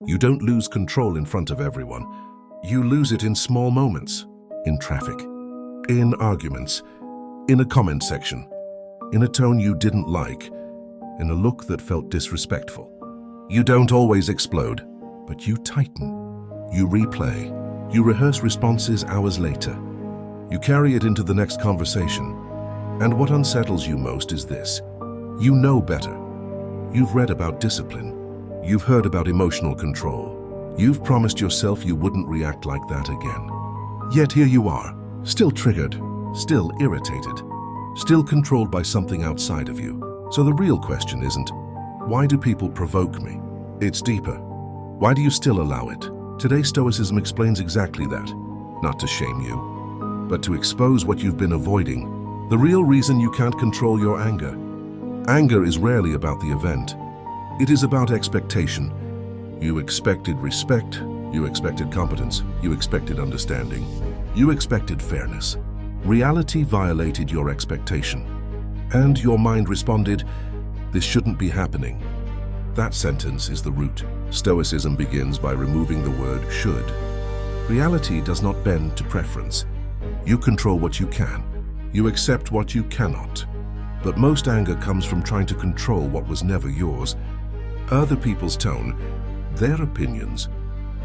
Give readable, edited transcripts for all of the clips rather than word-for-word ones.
You don't lose control in front of everyone. You lose it in small moments, in traffic, in arguments, in a comment section, in a tone you didn't like, in a look that felt disrespectful. You don't always explode, but you tighten. You replay. You rehearse responses hours later. You carry it into the next conversation. And what unsettles you most is this. You know better. You've read about discipline. You've heard about emotional control. You've promised yourself you wouldn't react like that again. Yet here you are, still triggered, still irritated, still controlled by something outside of you. So the real question isn't, why do people provoke me? It's deeper. Why do you still allow it? Today, Stoicism explains exactly that. Not to shame you, but to expose what you've been avoiding. The real reason you can't control your anger. Anger is rarely about the event. It is about expectation. You expected respect, you expected competence, you expected understanding, you expected fairness. Reality violated your expectation. And your mind responded, this shouldn't be happening. That sentence is the root. Stoicism begins by removing the word should. Reality does not bend to preference. You control what you can. You accept what you cannot. But most anger comes from trying to control what was never yours. Other people's tone, their opinions,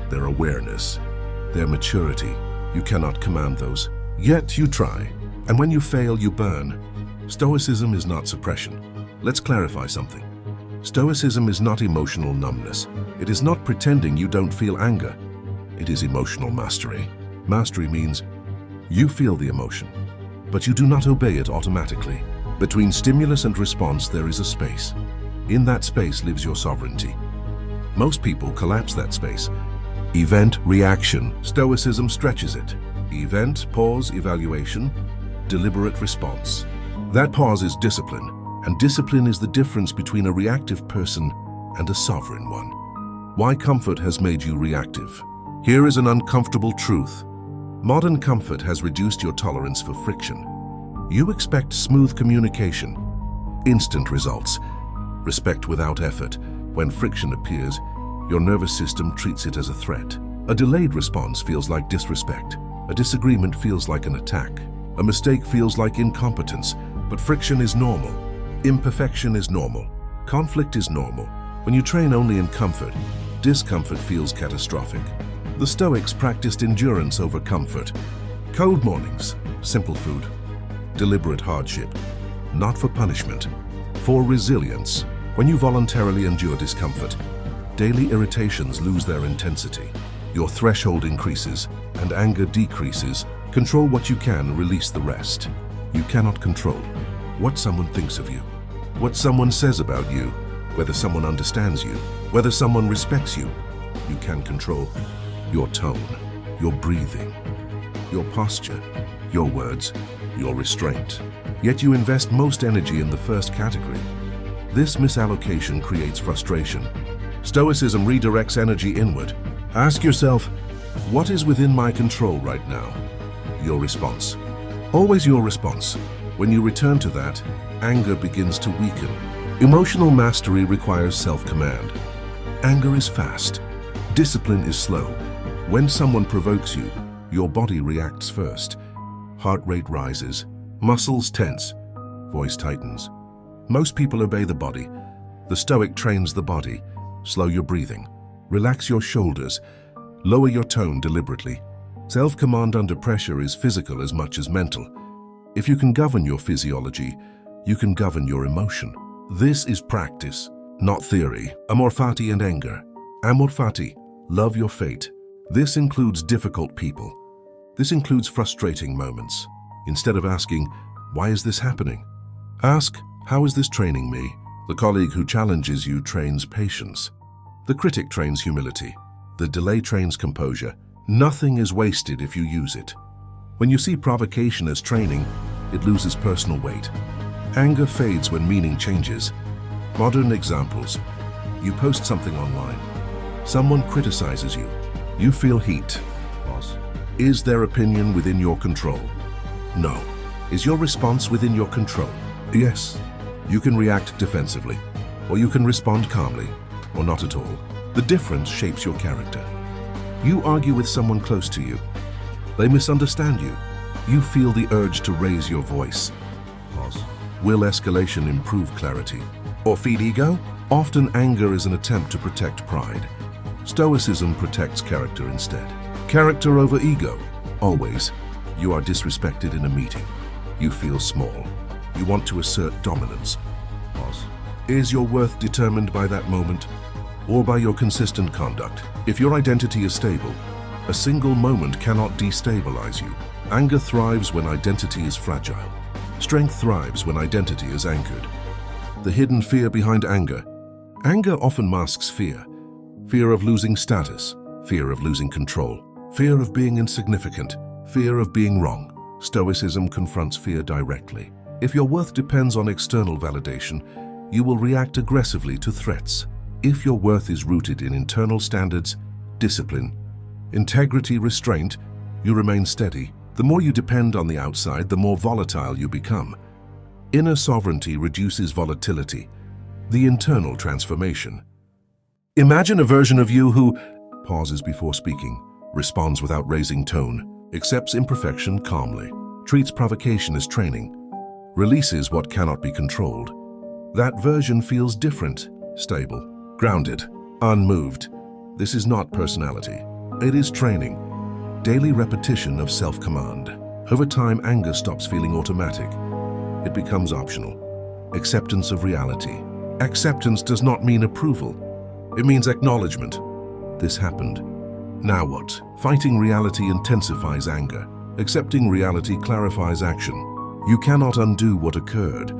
their awareness, their maturity. You cannot command those. Yet you try. And when you fail, you burn. Stoicism is not suppression. Let's clarify something. Stoicism is not emotional numbness. It is not pretending you don't feel anger. It is emotional mastery. Mastery means you feel the emotion, but you do not obey it automatically. Between stimulus and response, there is a space. In that space lives your sovereignty. Most people collapse that space. Event, reaction. Stoicism stretches it. Event, pause, evaluation, deliberate response. That pause is discipline. And discipline is the difference between a reactive person and a sovereign one. Why comfort has made you reactive? Here is an uncomfortable truth. Modern comfort has reduced your tolerance for friction. You expect smooth communication, instant results, respect without effort. When friction appears, your nervous system treats it as a threat. A delayed response feels like disrespect. A disagreement feels like an attack. A mistake feels like incompetence. But friction is normal. Imperfection is normal. Conflict is normal. When you train only in comfort, discomfort feels catastrophic. The Stoics practiced endurance over comfort. Cold mornings, simple food. Deliberate hardship. Not for punishment, for resilience. When you voluntarily endure discomfort, daily irritations lose their intensity. Your threshold increases and anger decreases. Control what you can, release the rest. You cannot control what someone thinks of you, what someone says about you, whether someone understands you, whether someone respects you. You can control your tone, your breathing, your posture, your words, your restraint. Yet you invest most energy in the first category. This misallocation creates frustration. Stoicism redirects energy inward. Ask yourself, what is within my control right now? Your response. Always your response. When you return to that, anger begins to weaken. Emotional mastery requires self-command. Anger is fast. Discipline is slow. When someone provokes you, your body reacts first. Heart rate rises. Muscles tense. Voice tightens. Most people obey the body. The Stoic trains the body. Slow your breathing. Relax your shoulders. Lower your tone deliberately. Self-command under pressure is physical as much as mental. If you can govern your physiology, you can govern your emotion. This is practice, not theory. Amor fati and anger. Amor fati, love your fate. This includes difficult people. This includes frustrating moments. Instead of asking, why is this happening? Ask, how is this training me? The colleague who challenges you trains patience. The critic trains humility. The delay trains composure. Nothing is wasted if you use it. When you see provocation as training, it loses personal weight. Anger fades when meaning changes. Modern examples. You post something online. Someone criticizes you. You feel heat. Pause. Is their opinion within your control? No. Is your response within your control? Yes. You can react defensively, or you can respond calmly, or not at all. The difference shapes your character. You argue with someone close to you. They misunderstand you. You feel the urge to raise your voice. Pause. Will escalation improve clarity or feed ego? Often anger is an attempt to protect pride. Stoicism protects character instead. Character over ego. Always. You are disrespected in a meeting. You feel small. You want to assert dominance. Pause. Is your worth determined by that moment or by your consistent conduct? If your identity is stable, a single moment cannot destabilize you. Anger thrives when identity is fragile. Strength thrives when identity is anchored. The hidden fear behind anger. Anger often masks fear. Fear of losing status, fear of losing control, fear of being insignificant, fear of being wrong. Stoicism confronts fear directly. If your worth depends on external validation, you will react aggressively to threats. If your worth is rooted in internal standards, discipline, integrity, restraint, you remain steady. The more you depend on the outside, the more volatile you become. Inner sovereignty reduces volatility, the internal transformation. Imagine a version of you who pauses before speaking, responds without raising tone, accepts imperfection calmly, treats provocation as training, releases what cannot be controlled. That version feels different, stable, grounded, unmoved. This is not personality. It is training. Daily repetition of self-command. Over time, anger stops feeling automatic. It becomes optional. Acceptance of reality. Acceptance does not mean approval. It means acknowledgement. This happened. Now what? Fighting reality intensifies anger. Accepting reality clarifies action. You cannot undo what occurred.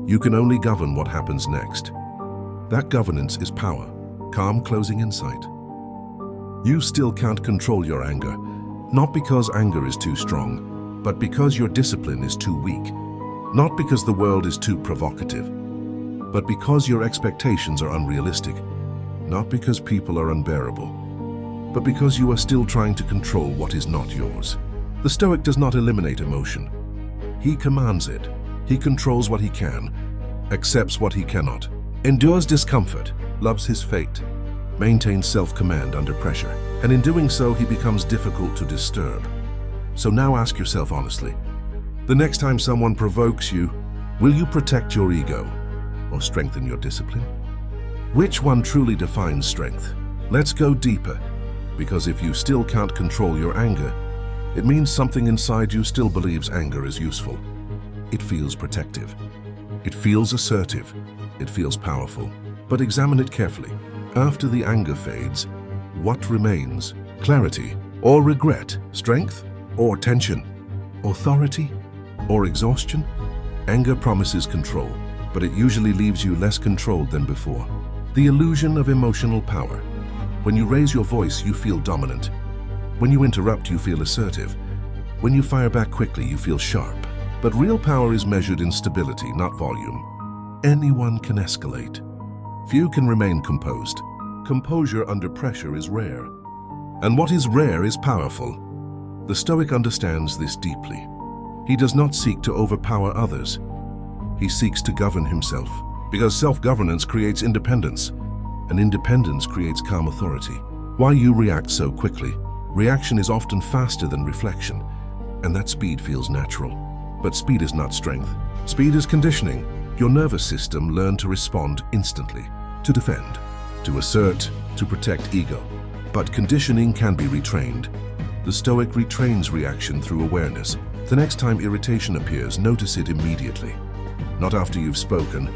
You can only govern what happens next. That governance is power. Calm, closing insight. You still can't control your anger. Not because anger is too strong, but because your discipline is too weak. Not because the world is too provocative, but because your expectations are unrealistic. Not because people are unbearable, but because you are still trying to control what is not yours. The Stoic does not eliminate emotion. He commands it. He controls what he can, accepts what he cannot, endures discomfort, loves his fate, maintains self-command under pressure, and in doing so, he becomes difficult to disturb. So now ask yourself honestly, the next time someone provokes you, will you protect your ego or strengthen your discipline? Which one truly defines strength? Let's go deeper, because if you still can't control your anger, it means something inside you still believes anger is useful. It feels protective. It feels assertive. It feels powerful. But examine it carefully. After the anger fades, what remains? Clarity or regret? Strength or tension? Authority or exhaustion? Anger promises control, but it usually leaves you less controlled than before. The illusion of emotional power. When you raise your voice, you feel dominant. When you interrupt, you feel assertive. When you fire back quickly, you feel sharp. But real power is measured in stability, not volume. Anyone can escalate. Few can remain composed. Composure under pressure is rare. And what is rare is powerful. The Stoic understands this deeply. He does not seek to overpower others. He seeks to govern himself, because self-governance creates independence, and independence creates calm authority. Why you react so quickly? Reaction is often faster than reflection, and that speed feels natural. But speed is not strength. Speed is conditioning. Your nervous system learned to respond instantly, to defend, to assert, to protect ego. But conditioning can be retrained. The Stoic retrains reaction through awareness. The next time irritation appears, notice it immediately. Not after you've spoken,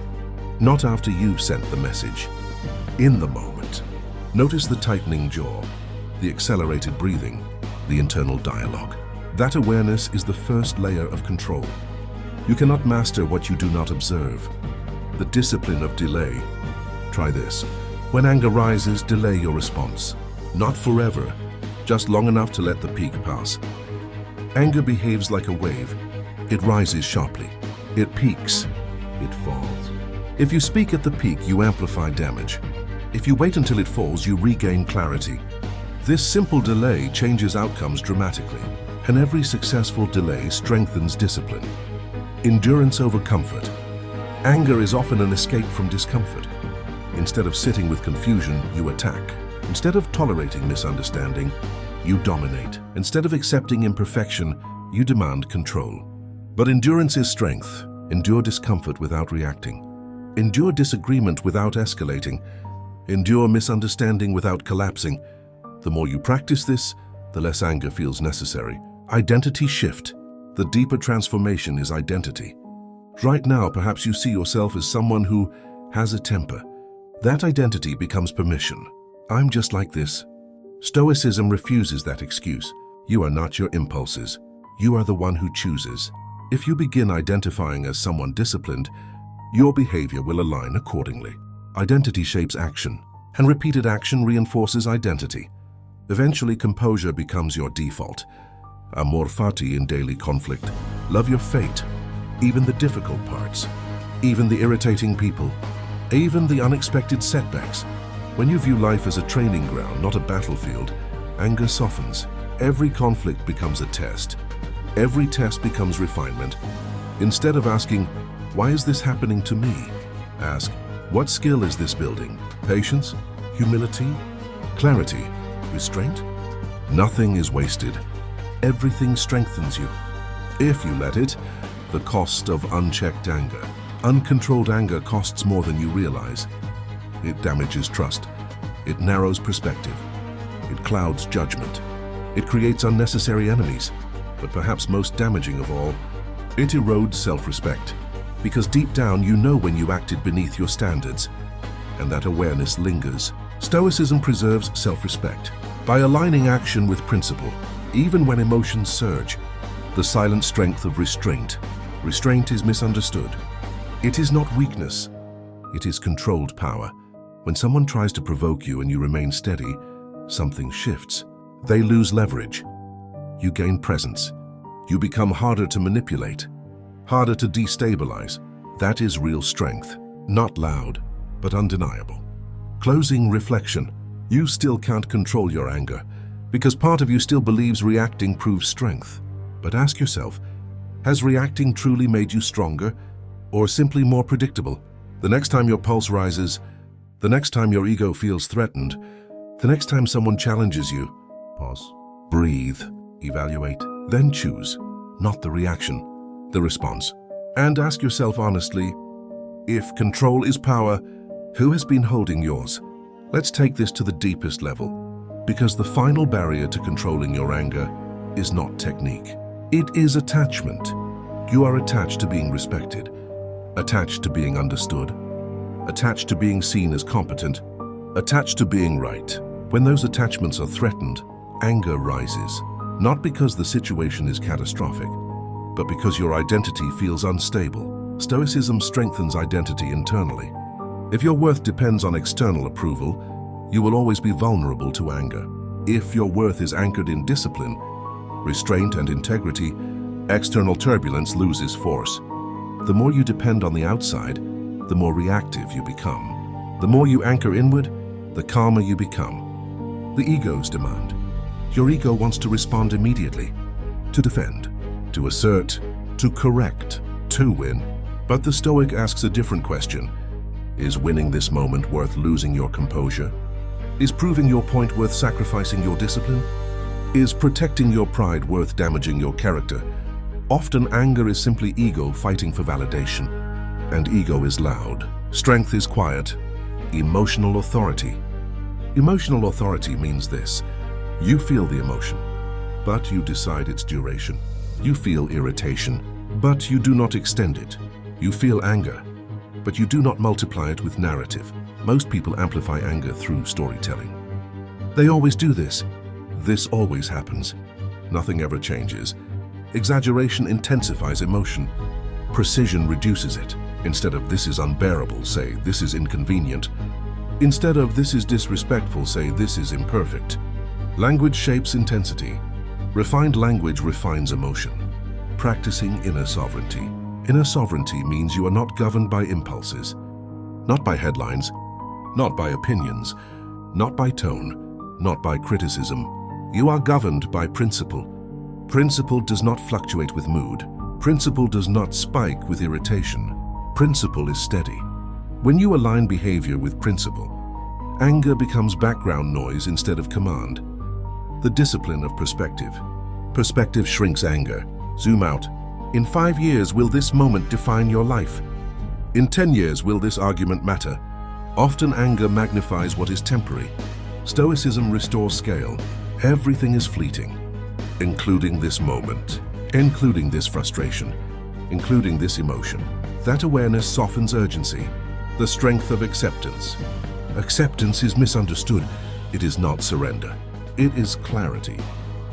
not after you've sent the message. In the moment. Notice the tightening jaw, the accelerated breathing, the internal dialogue. That awareness is the first layer of control. You cannot master what you do not observe. The discipline of delay. Try this. When anger rises, delay your response. Not forever, just long enough to let the peak pass. Anger behaves like a wave. It rises sharply. It peaks. It falls. If you speak at the peak, you amplify damage. If you wait until it falls, you regain clarity. This simple delay changes outcomes dramatically, and every successful delay strengthens discipline. Endurance over comfort. Anger is often an escape from discomfort. Instead of sitting with confusion, you attack. Instead of tolerating misunderstanding, you dominate. Instead of accepting imperfection, you demand control. But endurance is strength. Endure discomfort without reacting. Endure disagreement without escalating. Endure misunderstanding without collapsing. The more you practice this, the less anger feels necessary. Identity shift. The deeper transformation is identity. Right now, perhaps you see yourself as someone who has a temper. That identity becomes permission. I'm just like this. Stoicism refuses that excuse. You are not your impulses. You are the one who chooses. If you begin identifying as someone disciplined, your behavior will align accordingly. Identity shapes action, and repeated action reinforces identity. Eventually, composure becomes your default. Amor fati in daily conflict. Love your fate, even the difficult parts, even the irritating people, even the unexpected setbacks. When you view life as a training ground, not a battlefield, anger softens. Every conflict becomes a test. Every test becomes refinement. Instead of asking, "Why is this happening to me?" ask, "What skill is this building?" Patience, humility, clarity, restraint? Nothing is wasted. Everything strengthens you. If you let it, the cost of unchecked anger. Uncontrolled anger costs more than you realize. It damages trust. It narrows perspective. It clouds judgment. It creates unnecessary enemies. But perhaps most damaging of all, it erodes self-respect. Because deep down you know when you acted beneath your standards, and that awareness lingers. Stoicism preserves self-respect by aligning action with principle, even when emotions surge. The silent strength of restraint. Restraint is misunderstood. It is not weakness. It is controlled power. When someone tries to provoke you and you remain steady, something shifts. They lose leverage. You gain presence. You become harder to manipulate, harder to destabilize. That is real strength. Not loud, but undeniable. Closing reflection. You still can't control your anger, because part of you still believes reacting proves strength. But ask yourself, has reacting truly made you stronger, or simply more predictable? The next time your pulse rises, the next time your ego feels threatened, the next time someone challenges you, pause, breathe, evaluate, then choose, not the reaction, the response. And ask yourself honestly, if control is power, who has been holding yours? Let's take this to the deepest level, because the final barrier to controlling your anger is not technique. It is attachment. You are attached to being respected, attached to being understood, attached to being seen as competent, attached to being right. When those attachments are threatened, anger rises, not because the situation is catastrophic, but because your identity feels unstable. Stoicism strengthens identity internally. If your worth depends on external approval, you will always be vulnerable to anger. If your worth is anchored in discipline, restraint, and integrity, external turbulence loses force. The more you depend on the outside, the more reactive you become. The more you anchor inward, the calmer you become. The ego's demand. Your ego wants to respond immediately, to defend, to assert, to correct, to win. But the Stoic asks a different question. Is winning this moment worth losing your composure? Is proving your point worth sacrificing your discipline? Is protecting your pride worth damaging your character? Often anger is simply ego fighting for validation. And ego is loud. Strength is quiet. Emotional authority. Emotional authority means this. You feel the emotion, but you decide its duration. You feel irritation, but you do not extend it. You feel anger, but you do not multiply it with narrative. Most people amplify anger through storytelling. They always do this. This always happens. Nothing ever changes. Exaggeration intensifies emotion. Precision reduces it. Instead of "this is unbearable," say "this is inconvenient." Instead of "this is disrespectful," say "this is imperfect." Language shapes intensity. Refined language refines emotion. Practicing inner sovereignty. Inner sovereignty means you are not governed by impulses, not by headlines, not by opinions, not by tone, not by criticism. You are governed by principle. Principle does not fluctuate with mood. Principle does not spike with irritation. Principle is steady. When you align behavior with principle, anger becomes background noise instead of command. The discipline of perspective. Perspective shrinks anger. Zoom out. In 5 years, will this moment define your life? In 10 years, will this argument matter? Often anger magnifies what is temporary. Stoicism restores scale. Everything is fleeting, including this moment, including this frustration, including this emotion. That awareness softens urgency. The strength of acceptance. Acceptance is misunderstood. It is not surrender. It is clarity.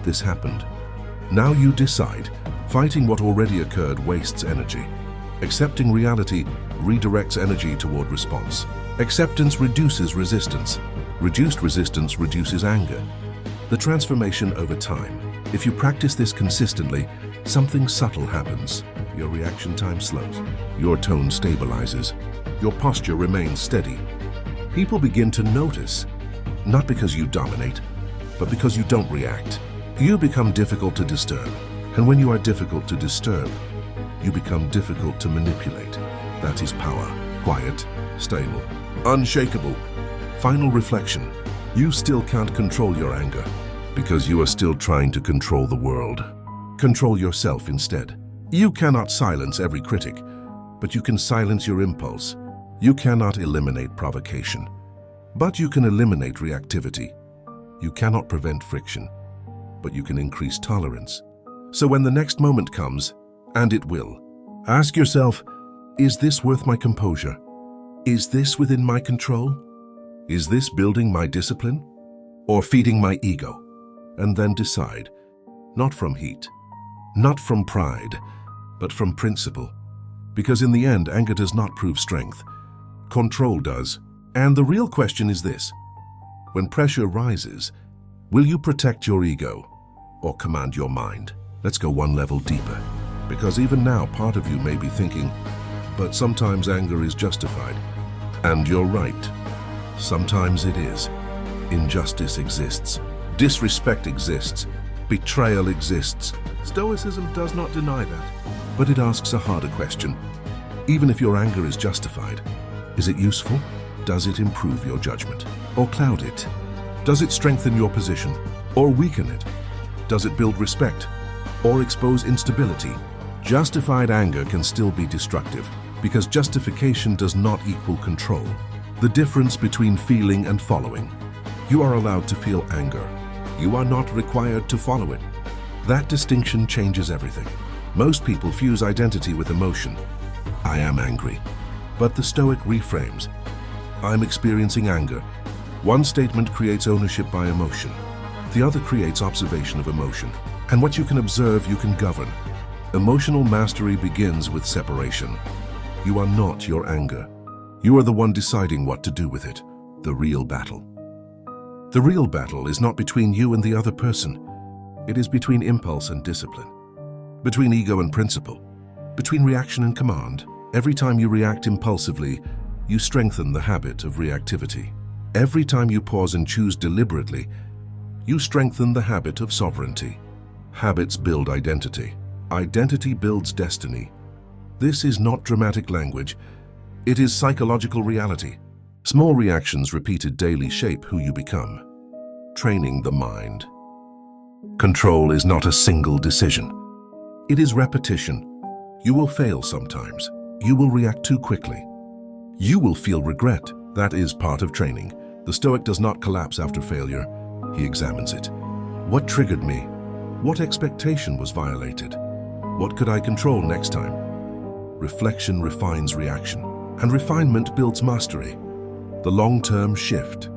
This happened. Now you decide. Fighting what already occurred wastes energy. Accepting reality redirects energy toward response. Acceptance reduces resistance. Reduced resistance reduces anger. The transformation over time. If you practice this consistently, something subtle happens. Your reaction time slows. Your tone stabilizes. Your posture remains steady. People begin to notice, not because you dominate, but because you don't react. You become difficult to disturb. And when you are difficult to disturb, you become difficult to manipulate. That is power. Quiet, stable, unshakable. Final reflection. You still can't control your anger because you are still trying to control the world. Control yourself instead. You cannot silence every critic, but you can silence your impulse. You cannot eliminate provocation, but you can eliminate reactivity. You cannot prevent friction, but you can increase tolerance. So when the next moment comes, and it will, ask yourself, is this worth my composure? Is this within my control? Is this building my discipline or feeding my ego? And then decide, not from heat, not from pride, but from principle. Because in the end, anger does not prove strength. Control does. And the real question is this: when pressure rises, will you protect your ego or command your mind? Let's go one level deeper. Because even now, part of you may be thinking, but sometimes anger is justified. And you're right. Sometimes it is. Injustice exists. Disrespect exists. Betrayal exists. Stoicism does not deny that. But it asks a harder question. Even if your anger is justified, is it useful? Does it improve your judgment or cloud it? Does it strengthen your position or weaken it? Does it build respect or expose instability? Justified anger can still be destructive because justification does not equal control. The difference between feeling and following. You are allowed to feel anger. You are not required to follow it. That distinction changes everything. Most people fuse identity with emotion. I am angry. But the Stoic reframes. I'm experiencing anger. One statement creates ownership by emotion. The other creates observation of emotion. And what you can observe, you can govern. Emotional mastery begins with separation. You are not your anger. You are the one deciding what to do with it. The real battle. The real battle is not between you and the other person. It is between impulse and discipline. Between ego and principle. Between reaction and command. Every time you react impulsively, you strengthen the habit of reactivity. Every time you pause and choose deliberately, you strengthen the habit of sovereignty. Habits build identity. Identity builds destiny. This is not dramatic language. It is psychological reality. Small reactions repeated daily shape who you become. Training the mind. Control is not a single decision. It is repetition. You will fail sometimes. You will react too quickly. You will feel regret. That is part of training. The Stoic does not collapse after failure. He examines it. What triggered me? What expectation was violated? What could I control next time? Reflection refines reaction, and refinement builds mastery. The long-term shift.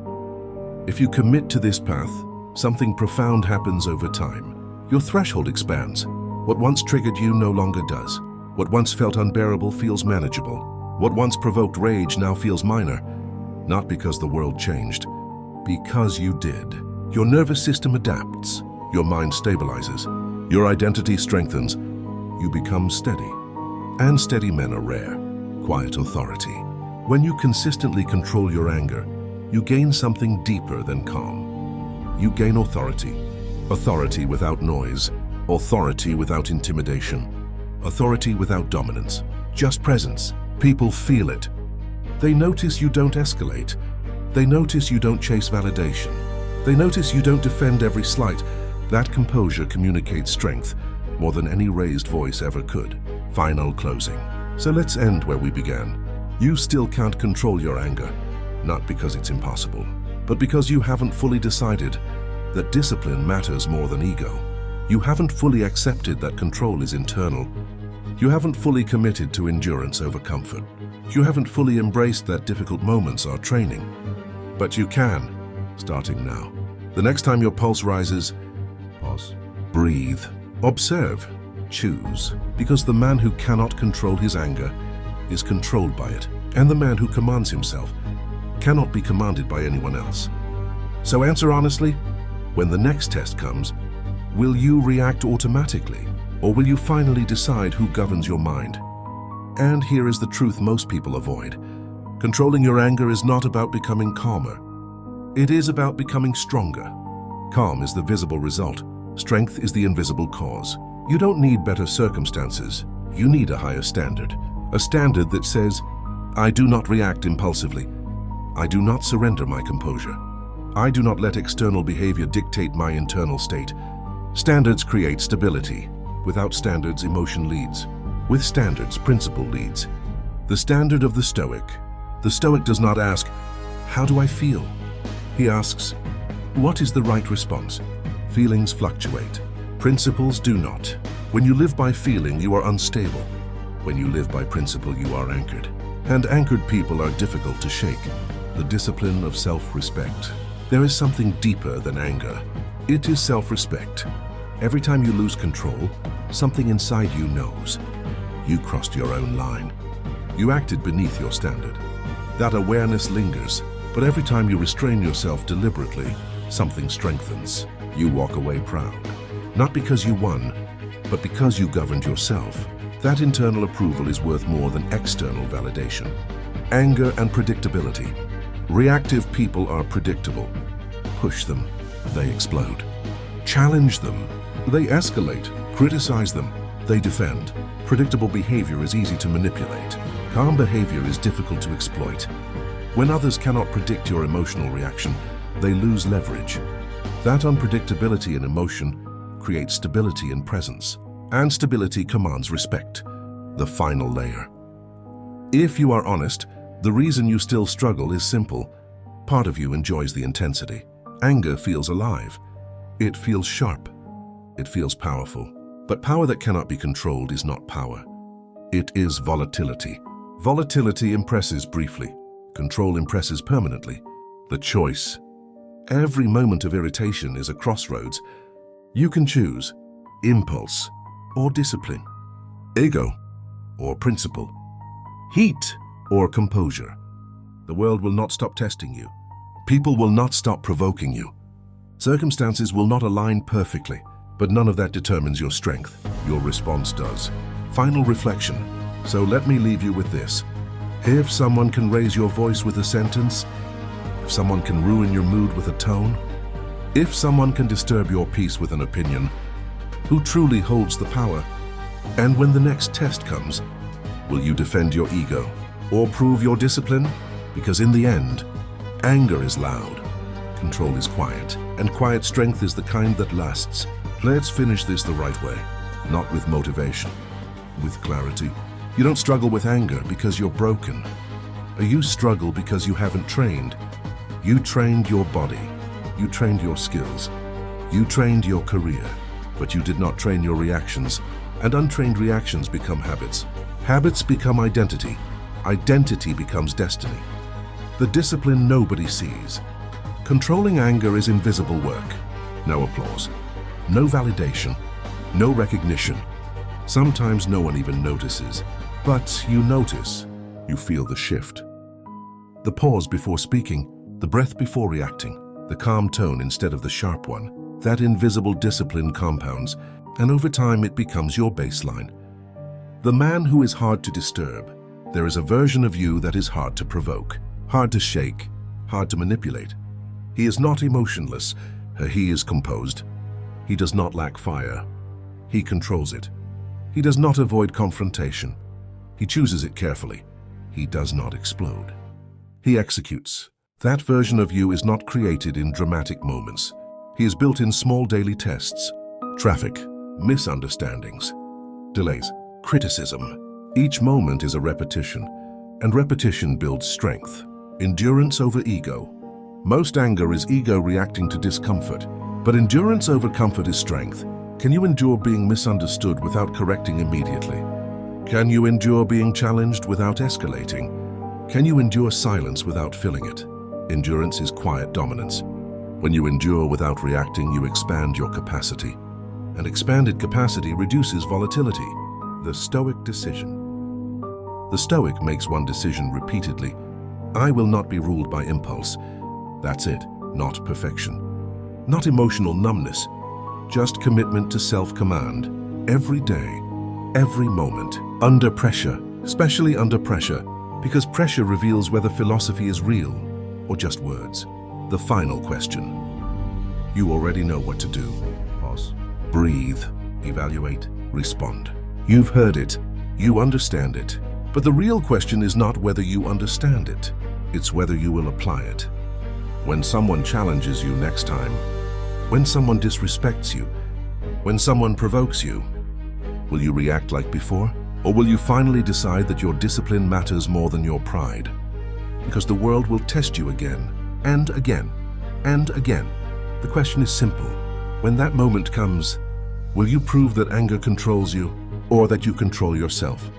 If you commit to this path, something profound happens over time. Your threshold expands. What once triggered you no longer does. What once felt unbearable feels manageable. What once provoked rage now feels minor. Not because the world changed, because you did. Your nervous system adapts. Your mind stabilizes. Your identity strengthens. You become steady. And steady men are rare. Quiet authority. When you consistently control your anger, you gain something deeper than calm. You gain authority. Authority without noise. Authority without intimidation. Authority without dominance. Just presence. People feel it. They notice you don't escalate. They notice you don't chase validation. They notice you don't defend every slight. That composure communicates strength more than any raised voice ever could. Final closing. So let's end where we began. You still can't control your anger, not because it's impossible, but because you haven't fully decided that discipline matters more than ego. You haven't fully accepted that control is internal. You haven't fully committed to endurance over comfort. You haven't fully embraced that difficult moments are training. But you can, starting now. The next time your pulse rises, pause, breathe, observe, choose. Because the man who cannot control his anger is controlled by it, and the man who commands himself cannot be commanded by anyone else. So answer honestly, when the next test comes, will you react automatically, or will you finally decide who governs your mind? And here is the truth most people avoid. Controlling your anger is not about becoming calmer. It is about becoming stronger. Calm is the visible result. Strength is the invisible cause. You don't need better circumstances. You need a higher standard. A standard that says, I do not react impulsively. I do not surrender my composure. I do not let external behavior dictate my internal state. Standards create stability. Without standards, emotion leads. With standards, principle leads. The standard of the Stoic. The Stoic does not ask, how do I feel? He asks, what is the right response? Feelings fluctuate. Principles do not. When you live by feeling, you are unstable. When you live by principle, you are anchored. And anchored people are difficult to shake. The discipline of self-respect. There is something deeper than anger. It is self-respect. Every time you lose control, something inside you knows. You crossed your own line. You acted beneath your standard. That awareness lingers, but every time you restrain yourself deliberately, something strengthens. You walk away proud. Not because you won, but because you governed yourself. That internal approval is worth more than external validation. Anger and predictability. Reactive people are predictable. Push them, they explode. Challenge them, they escalate. Criticize them, they defend. Predictable behavior is easy to manipulate. Calm behavior is difficult to exploit. When others cannot predict your emotional reaction, they lose leverage. That unpredictability in emotion creates stability in presence, and stability commands respect. The final layer. If you are honest, the reason you still struggle is simple. Part of you enjoys the intensity. Anger feels alive. It feels sharp. It feels powerful. But power that cannot be controlled is not power. It is volatility. Volatility impresses briefly. Control impresses permanently. The choice. Every moment of irritation is a crossroads. You can choose impulse or discipline, ego or principle, heat or composure. The world will not stop testing you. People will not stop provoking you. Circumstances will not align perfectly, but none of that determines your strength. Your response does. Final reflection. So let me leave you with this. If someone can raise your voice with a sentence, if someone can ruin your mood with a tone, if someone can disturb your peace with an opinion, who truly holds the power? And when the next test comes, will you defend your ego or prove your discipline? Because in the end, anger is loud, control is quiet, and quiet strength is the kind that lasts. Let's finish this the right way, not with motivation, with clarity. You don't struggle with anger because you're broken. You struggle because you haven't trained. You trained your body. You trained your skills. You trained your career. But you did not train your reactions. And untrained reactions become habits. Habits become identity. Identity becomes destiny. The discipline nobody sees. Controlling anger is invisible work. No applause. No validation. No recognition. Sometimes no one even notices. But you notice. You feel the shift. The pause before speaking. The breath before reacting. The calm tone instead of the sharp one. That invisible discipline compounds, and over time it becomes your baseline. The man who is hard to disturb. There is a version of you that is hard to provoke, hard to shake, hard to manipulate. He is not emotionless. He is composed. He does not lack fire. He controls it. He does not avoid confrontation. He chooses it carefully. He does not explode. He executes. That version of you is not created in dramatic moments. He is built in small daily tests. Traffic, misunderstandings, delays, criticism. Each moment is a repetition, and repetition builds strength. Endurance over ego. Most anger is ego reacting to discomfort, but endurance over comfort is strength. Can you endure being misunderstood without correcting immediately? Can you endure being challenged without escalating? Can you endure silence without filling it? Endurance is quiet dominance. When you endure without reacting, you expand your capacity. And expanded capacity reduces volatility. The Stoic decision. The Stoic makes one decision repeatedly. I will not be ruled by impulse. That's it, not perfection. Not emotional numbness, just commitment to self-command. Every day, every moment, under pressure, especially under pressure, because pressure reveals whether philosophy is real or just words. The final question. You already know what to do. Pause. Breathe, evaluate, respond. You've heard it, you understand it. But the real question is not whether you understand it, it's whether you will apply it. When someone challenges you next time, when someone disrespects you, when someone provokes you, will you react like before? Or will you finally decide that your discipline matters more than your pride? Because the world will test you again, and again, and again. The question is simple. When that moment comes, will you prove that anger controls you, or that you control yourself?